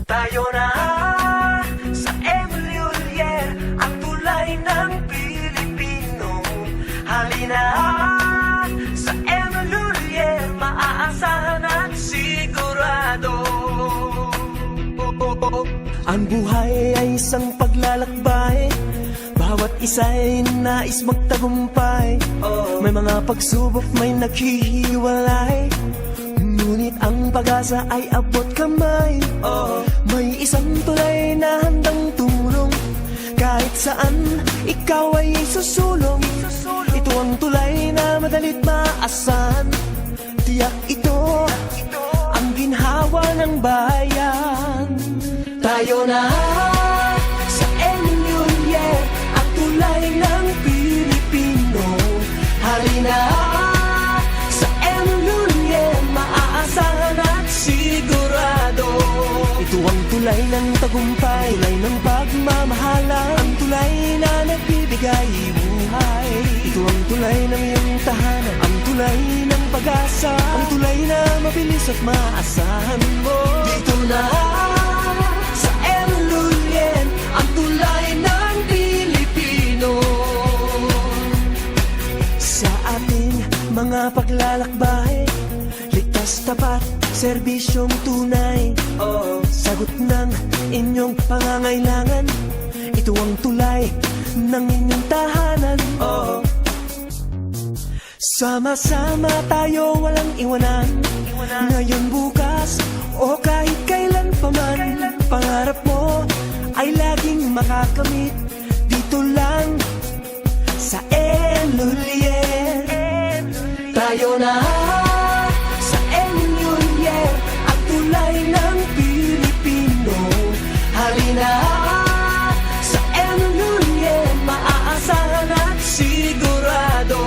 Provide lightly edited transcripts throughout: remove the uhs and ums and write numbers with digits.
Tayo na sa Emilioyer, ang tulay ng Pilipino. Halina sa Emilioyer, maaasahan at sigurado. Ang buhay ay isang paglalakbay, bawat isa'y nais magtagumpay. May mga pagsubok, may naghihiwalay, ngunit ang pag-asa ay abot kamay. May isang tulay na handang tumulong, kahit saan ikaw ay susulong. Ito ang tulay na madalit maasahan, tiyak ito ang ginhawa ng bayan. Tayo na sa Emilioyer, ang tulay ng Pilipino. Halina sa Emilioyer, maaasahan at sigurado. Ito ang tulay ng tagumpay, tulay ng pagmamahalan, ang tulay na nagbibigay buhay. Ito ang tulay ng iyong tahanan, ang tulay ng pag-asa, ang tulay na mabilis at maasahan mo. Dito na sa Emilioyer, ang tulay ng Pilipino. Sa ating mga paglalakbay, ligtas, tapat, serbisyong tunay, sagot ng inyong pangangailangan. Ito ang tulay ng inyong tahanan. Sama-sama tayo, walang iwanan, ngayon, bukas, o kahit kailan paman. Pangarap mo ay laging makakamit, dito lang sa Emilioyer. Tayo na sa Emilioyer, ang tulay ng Pilipino. Halina sa Emilioyer, maaasahan at sigurado.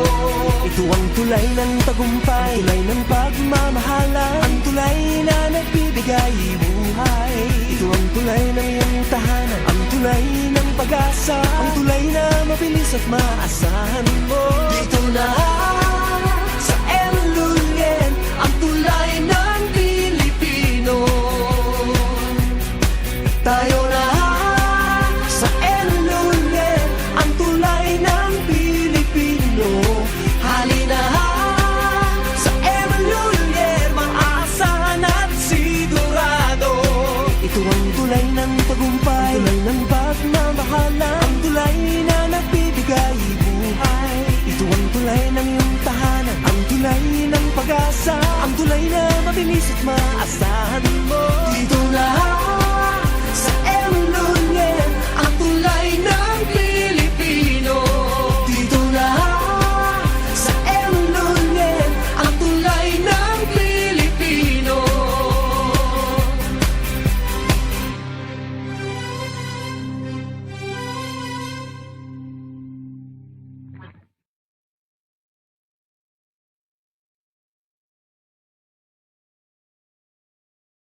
Ito ang tulay ng tagumpay, tulay ng pagmamahalan, ang tulay na nagbibigay buhay. Ito ang tulay ng iyong tahanan, ang tulay ng pag-asa, ang tulay na mabilis at maasahan mo. Dito na sa Emilioyer, ang tulay ng Pilipino. Tayo na sa Emilioyer, ang tulay ng Pilipino. Halina sa Emilioyer, maaasahan at sigurado. Ito ang tulay ng tagumpay, tulay ng pagmamahalan, ang tulay na nagbibigay buhay. Ito ang tulay ng iyong tahanan, ang tulay ng pag-asa, ang tulay na mabilis at maasahan mo. Dito na